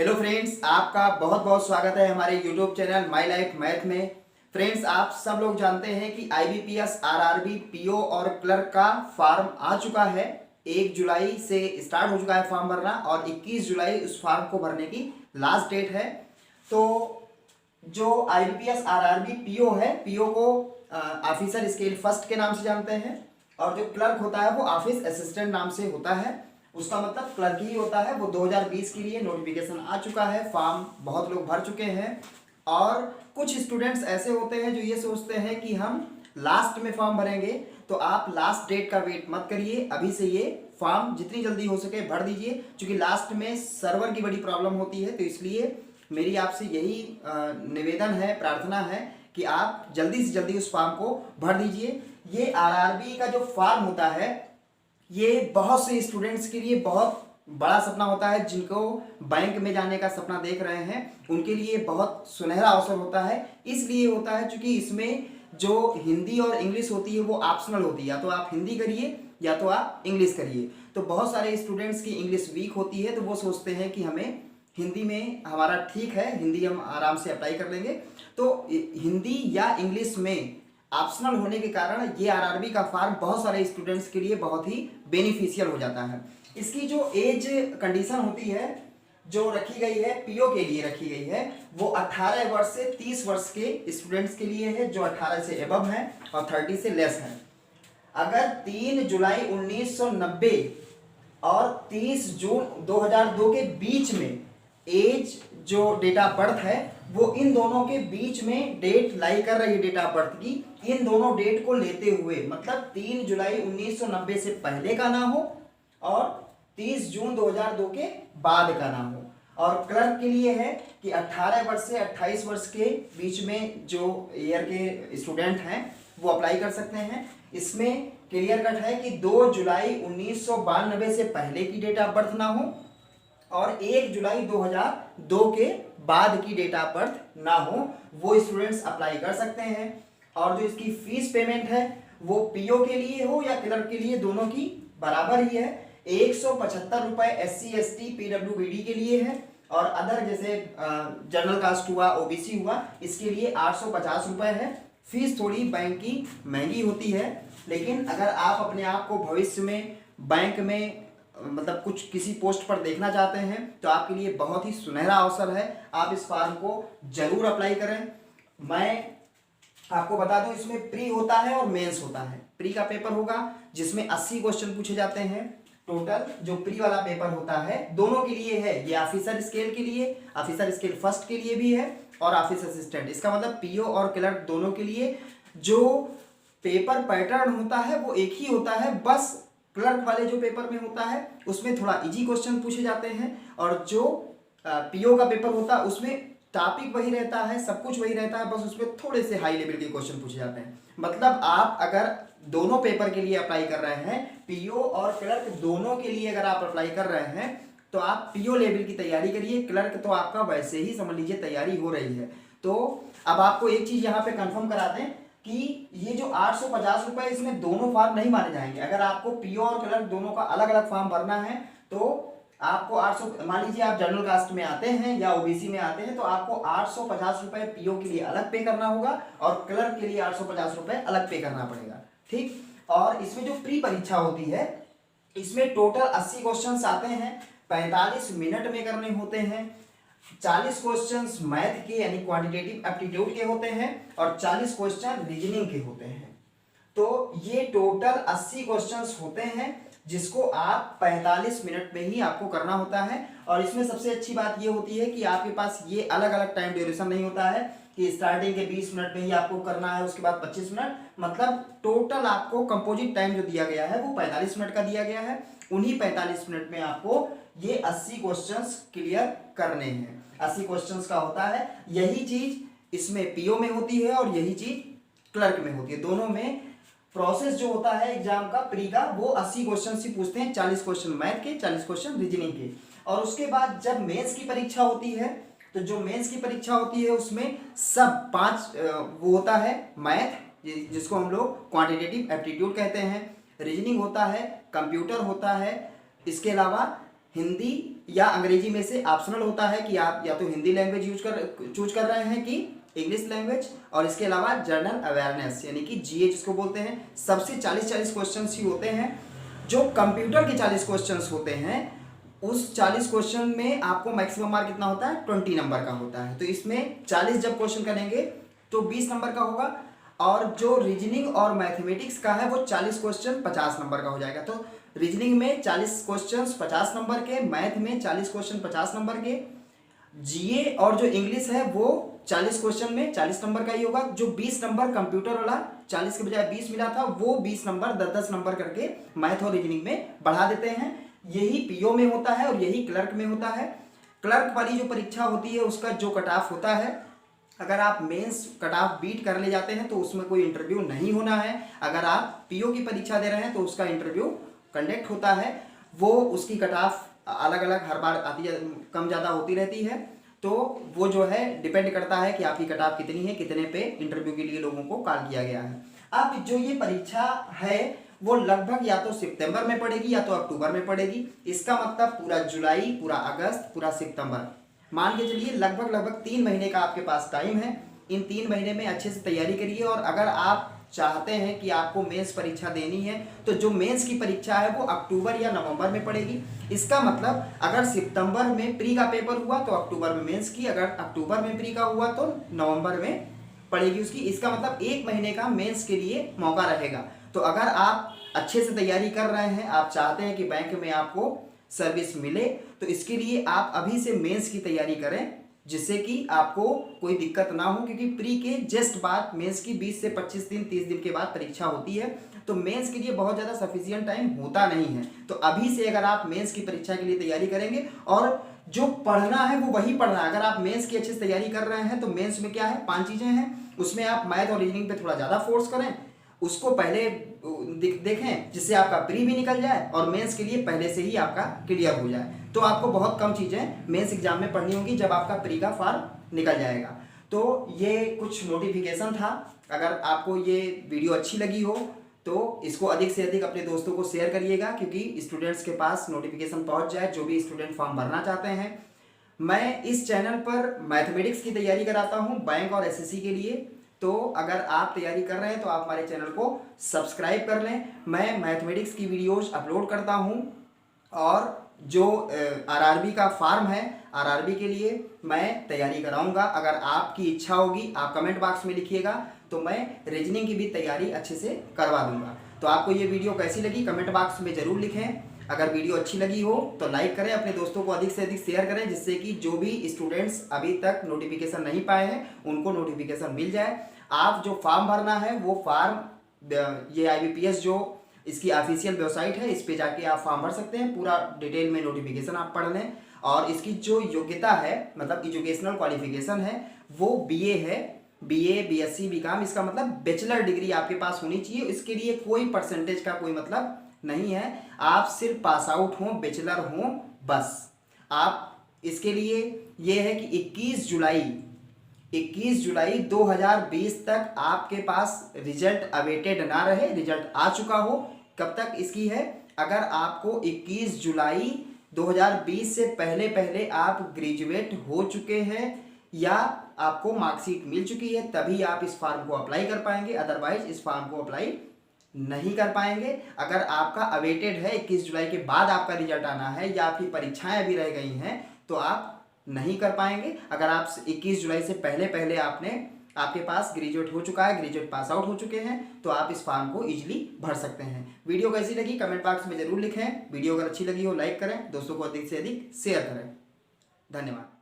Hello friends, आपका बहुत बहुत स्वागत है हमारे YouTube channel my life math में। फ्रेंड्स, आप सब लोग जानते हैं कि आईबीपीएस, आरआरबी, पीओ और क्लर्क का फॉर्म आ चुका है। 1 जुलाई से स्टार्ट हो चुका है फॉर्म भरना और 21 जुलाई उस फॉर्म को भरने की लास्ट डेट है। तो जो आईबीपीएस, आरआरबी, पीओ है, पीओ को ऑफिसर स्केल फर्स्ट के नाम से जानते हैं और जो क्लर्क होता है वो ऑफिस असिस्टेंट नाम से होता है। उसका मतलब क्लर्क ही होता है। वो 2020 के लिए नोटिफिकेशन आ चुका है, फॉर्म बहुत लोग भर चुके हैं और कुछ स्टूडेंट्स ऐसे होते हैं जो ये सोचते हैं कि हम लास्ट में फॉर्म भरेंगे। तो आप लास्ट डेट का वेट मत करिए, अभी से ये फॉर्म जितनी जल्दी हो सके भर दीजिए, क्योंकि लास्ट में सर्वर की बड़ी प्रॉब्लम होती है। तो इसलिए मेरी आपसे यही निवेदन है, प्रार्थना है कि आप जल्दी से जल्दी उस फॉर्म को भर दीजिए। ये आरआरबी का जो फॉर्म होता है, ये बहुत से स्टूडेंट्स के लिए बहुत बड़ा सपना होता है। जिनको बैंक में जाने का सपना देख रहे हैं उनके लिए बहुत सुनहरा अवसर होता है। इसलिए होता है क्योंकि इसमें जो हिंदी और इंग्लिश होती है वो ऑप्शनल होती है, या तो आप हिंदी करिए या तो आप इंग्लिश करिए। तो बहुत सारे स्टूडेंट्स की इंग्लिश वीक होती है, तो वो सोचते हैं कि हमें हिंदी में हमारा ठीक है, हिंदी हम आराम से अप्लाई कर लेंगे। तो हिंदी या इंग्लिश में ऑप्शनल होने के कारण ये आरआरबी का फॉर्म बहुत सारे स्टूडेंट्स के लिए बहुत ही बेनिफिशियल हो जाता है। इसकी जो एज कंडीशन होती है जो रखी गई है, पीओ के लिए रखी गई है, वो 18 वर्ष से 30 वर्ष के स्टूडेंट्स के लिए है जो 18 से एबव है और 30 से लेस है। अगर 3 जुलाई 1990 और 30 जून 2002 के बीच में एज जो डेट ऑफ बर्थ है वो इन दोनों के बीच में डेट लाई कर रही है, डेट ऑफ बर्थ की, इन दोनों डेट को लेते हुए, मतलब 3 जुलाई 1990 से पहले का ना हो और 30 जून 2002 के बाद का ना हो। और क्लर्क के लिए है कि 18 वर्ष से 28 वर्ष के बीच में जो ईयर के स्टूडेंट हैं वो अप्लाई कर सकते हैं। इसमें क्लियर कट है कि 2 जुलाई 1992 से पहले की डेट ऑफ बर्थ ना हो और 1 जुलाई 2002 के बाद की डेट ऑफ बर्थ ना हो, वो स्टूडेंट्स अप्लाई कर सकते हैं। और जो इसकी फीस पेमेंट है वो पीओ के लिए हो या क्लर्क के लिए, दोनों की बराबर ही है। 175 रुपए SC ST PWBD के लिए है और अदर जैसे जनरल कास्ट हुआ, ओबीसी हुआ, इसके लिए 850 रुपए है। फीस थोड़ी बैंक की महंगी होती है, लेकिन अगर आप अपने आप को भविष्य में बैंक में मतलब कुछ किसी पोस्ट पर देखना चाहते हैं तो आपके लिए बहुत ही सुनहरा अवसर है। आप इस फॉर्म को जरूर अप्लाई करें। मैं आपको बता दूं, इसमें प्री होता है और मेंस होता है। प्री का पेपर होगा जिसमें 80 क्वेश्चन पूछे जाते हैं टोटल। जो प्री वाला पेपर होता है दोनों के लिए है, ये ऑफिसर स्केल के लिए, ऑफिसर स्केल फर्स्ट के लिए भी है और ऑफिस असिस्टेंट। इसका मतलब पीओ और क्लर्क दोनों के लिए जो पेपर पैटर्न होता है वो एक ही होता है। बस क्लर्क वाले जो पेपर में होता है उसमें थोड़ा इजी क्वेश्चन पूछे जाते हैं और जो पीओ का पेपर होता है उसमें टॉपिक वही रहता है, सब कुछ वही रहता है, बस उसमें थोड़े से हाई लेवल के क्वेश्चन पूछे जाते हैं। मतलब आप अगर दोनों पेपर के लिए अप्लाई कर रहे हैं, पीओ और क्लर्क दोनों के लिए अगर आप अप्लाई कर रहे हैं तो आप पीओ लेवल की तैयारी करिए। क्लर्क तो आपका वैसे ही समझ लीजिए तैयारी हो रही है। तो अब आपको एक चीज यहाँ पे कंफर्म करा दें कि ये जो 850 रुपए, इसमें दोनों फॉर्म नहीं माने जाएंगे। अगर आपको पीओ और क्लर्क दोनों का अलग अलग फॉर्म भरना है तो आपको 800, मान लीजिए आप जनरल कास्ट में आते हैं या ओबीसी में आते हैं तो आपको 850 रुपए पीओ के लिए अलग पे करना होगा और क्लर्क के लिए 850 रुपए अलग पे करना पड़ेगा, ठीक। और इसमें जो प्री परीक्षा होती है इसमें टोटल 80 क्वेश्चन आते हैं, 45 मिनट में करने होते हैं। 40 क्वेश्चंस मैथ के यानी क्वांटिटेटिव एप्टीट्यूड के होते हैं और 40 क्वेश्चन रीजनिंग के होते हैं। तो ये टोटल 80 क्वेश्चंस होते हैं जिसको आप 45 मिनट में ही आपको करना होता है। और इसमें सबसे अच्छी बात ये होती है कि आपके पास ये अलग अलग टाइम ड्यूरेशन नहीं होता है कि स्टार्टिंग के 20 मिनट में ही आपको करना है, उसके बाद 25 मिनट, मतलब टोटल आपको कंपोजिट टाइम जो दिया गया है वो 45 मिनट का दिया गया है। उन्हीं 45 मिनट में आपको ये 80 क्वेश्चंस क्लियर करने हैं। 80 क्वेश्चंस का होता है। यही चीज इसमें पीओ में होती है और यही चीज क्लर्क में होती है। दोनों में प्रोसेस जो होता है एग्जाम का प्री का वो 80 क्वेश्चन ही पूछते हैं, 40 क्वेश्चन मैथ के, 40 क्वेश्चन रीजनिंग के। और उसके बाद जब मेंस की परीक्षा होती है तो जो मेंस की परीक्षा होती है उसमें सब 5 वो होता है, मैथ जिसको हम लोग क्वांटिटेटिव एप्टीट्यूड कहते हैं, रीजनिंग होता है, कंप्यूटर होता है, इसके अलावा हिंदी या अंग्रेजी में से ऑप्शनल होता है कि आप या तो हिंदी लैंग्वेज चूज कर रहे हैं कि इंग्लिश लैंग्वेज, और इसके अलावा जनरल अवेयरनेस यानी कि जीए जिसको बोलते हैं। सबसे 40 क्वेश्चन ही होते हैं। जो कंप्यूटर के 40 क्वेश्चन होते हैं, उस 40 क्वेश्चन में आपको मैक्सिमम मार्क कितना होता है, 20 नंबर का होता है। तो इसमें 40 जब क्वेश्चन करेंगे तो 20 नंबर का होगा, और जो रीजनिंग और मैथमेटिक्स का है वो 40 क्वेश्चन 50 नंबर का हो जाएगा। तो रीजनिंग में 40 क्वेश्चन 50 नंबर के, मैथ में 40 क्वेश्चन 50 नंबर के, जीए और जो इंग्लिश है वो 40 क्वेश्चन में 40 नंबर का ही होगा। जो 20 नंबर कंप्यूटर वाला 40 के बजाय 20 मिला था, वो 20 नंबर 10-10 नंबर करके मैथ और रीजनिंग में बढ़ा देते हैं। यही पीओ में होता है और यही क्लर्क में होता है। क्लर्क वाली जो परीक्षा होती है उसका जो कट ऑफ होता है, अगर आप मेंस कट ऑफ बीट कर ले जाते हैं तो उसमें कोई इंटरव्यू नहीं होना है। अगर आप पीओ की परीक्षा दे रहे हैं तो उसका इंटरव्यू कंडक्ट होता है। वो उसकी कट ऑफ अलग अलग हर बार आती कम ज़्यादा होती रहती है। तो वो जो है डिपेंड करता है कि आपकी कट ऑफ कितनी है, कितने पे इंटरव्यू के लिए लोगों को कॉल किया गया है। अब जो ये परीक्षा है वो लगभग या तो सितंबर में पड़ेगी या तो अक्टूबर में पड़ेगी। इसका मतलब पूरा जुलाई, पूरा अगस्त, पूरा सितंबर, मान के चलिए लगभग 3 महीने का आपके पास टाइम है। इन 3 महीने में अच्छे से तैयारी करिए। और अगर आप चाहते हैं कि आपको मेंस परीक्षा देनी है तो जो मेंस की परीक्षा है वो अक्टूबर या नवंबर में पड़ेगी। इसका मतलब अगर सितंबर में प्री का पेपर हुआ तो अक्टूबर में मेंस की, अगर अक्टूबर में प्री का हुआ तो नवंबर में पड़ेगी उसकी। इसका मतलब 1 महीने का मेंस के लिए मौका रहेगा। तो अगर आप अच्छे से तैयारी कर रहे हैं, आप चाहते हैं कि बैंक में आपको सर्विस मिले, तो इसके लिए आप अभी से मेंस की तैयारी करें, जिससे कि आपको कोई दिक्कत ना हो। क्योंकि प्री के जस्ट बाद मेंस की 20 से 25 दिन 30 दिन के बाद परीक्षा होती है। तो मेंस के लिए बहुत ज़्यादा सफिशिएंट टाइम होता नहीं है। तो अभी से अगर आप मेंस की परीक्षा के लिए तैयारी करेंगे, और जो पढ़ना है वो वही पढ़ना है। अगर आप मेंस की अच्छे से तैयारी कर रहे हैं तो मेंस में क्या है, 5 चीज़ें हैं। उसमें आप मैथ और रीजनिंग पे थोड़ा ज़्यादा फोर्स करें, उसको पहले देखें जिससे आपका प्री भी निकल जाए और मेंस के लिए पहले से ही आपका क्लियर हो जाए। तो आपको बहुत कम चीज़ें मेंस एग्जाम में पढ़नी होगी जब आपका प्री का फॉर्म निकल जाएगा। तो ये कुछ नोटिफिकेशन था। अगर आपको ये वीडियो अच्छी लगी हो तो इसको अधिक से अधिक अपने दोस्तों को शेयर करिएगा, क्योंकि स्टूडेंट्स के पास नोटिफिकेशन पहुंच जाए, जो भी स्टूडेंट फॉर्म भरना चाहते हैं। मैं इस चैनल पर मैथमेटिक्स की तैयारी कराता हूँ बैंक और एसएससी के लिए। तो अगर आप तैयारी कर रहे हैं तो आप हमारे चैनल को सब्सक्राइब कर लें। मैं मैथमेटिक्स की वीडियोज अपलोड करता हूं, और जो आरआरबी का फॉर्म है, आरआरबी के लिए मैं तैयारी कराऊंगा। अगर आपकी इच्छा होगी आप कमेंट बॉक्स में लिखिएगा, तो मैं रीजनिंग की भी तैयारी अच्छे से करवा दूंगा। तो आपको ये वीडियो कैसी लगी कमेंट बॉक्स में ज़रूर लिखें। अगर वीडियो अच्छी लगी हो तो लाइक करें, अपने दोस्तों को अधिक से अधिक शेयर करें, जिससे कि जो भी स्टूडेंट्स अभी तक नोटिफिकेशन नहीं पाए हैं उनको नोटिफिकेशन मिल जाए। आप जो फॉर्म भरना है वो फॉर्म, ये IBPS जो इसकी ऑफिशियल वेबसाइट है, इस पे जाके आप फॉर्म भर सकते हैं। पूरा डिटेल में नोटिफिकेशन आप पढ़ लें। और इसकी जो योग्यता है, मतलब एजुकेशनल क्वालिफिकेशन है, वो BA है। BA BSc BCom, इसका मतलब बैचलर डिग्री आपके पास होनी चाहिए। इसके लिए कोई परसेंटेज का कोई मतलब नहीं है। आप सिर्फ पास आउट हों, बैचलर हों, बस। आप इसके लिए ये है कि 21 जुलाई 2020 तक आपके पास रिजल्ट अवेटेड ना रहे, रिजल्ट आ चुका हो। कब तक इसकी है, अगर आपको 21 जुलाई 2020 से पहले आप ग्रेजुएट हो चुके हैं या आपको मार्कशीट मिल चुकी है, तभी आप इस फॉर्म को अप्लाई कर पाएंगे। अदरवाइज इस फॉर्म को अप्लाई नहीं कर पाएंगे। अगर आपका अवेटेड है, 21 जुलाई के बाद आपका रिजल्ट आना है या आपकी परीक्षाएं अभी रह गई हैं, तो आप नहीं कर पाएंगे। अगर आप 21 जुलाई से पहले आपके पास ग्रेजुएट हो चुका है, ग्रेजुएट पास आउट हो चुके हैं, तो आप इस फॉर्म को इजीली भर सकते हैं। वीडियो कैसी लगी कमेंट बॉक्स में जरूर लिखें। वीडियो अगर अच्छी लगी हो लाइक करें, दोस्तों को अधिक से अधिक शेयर करें। धन्यवाद।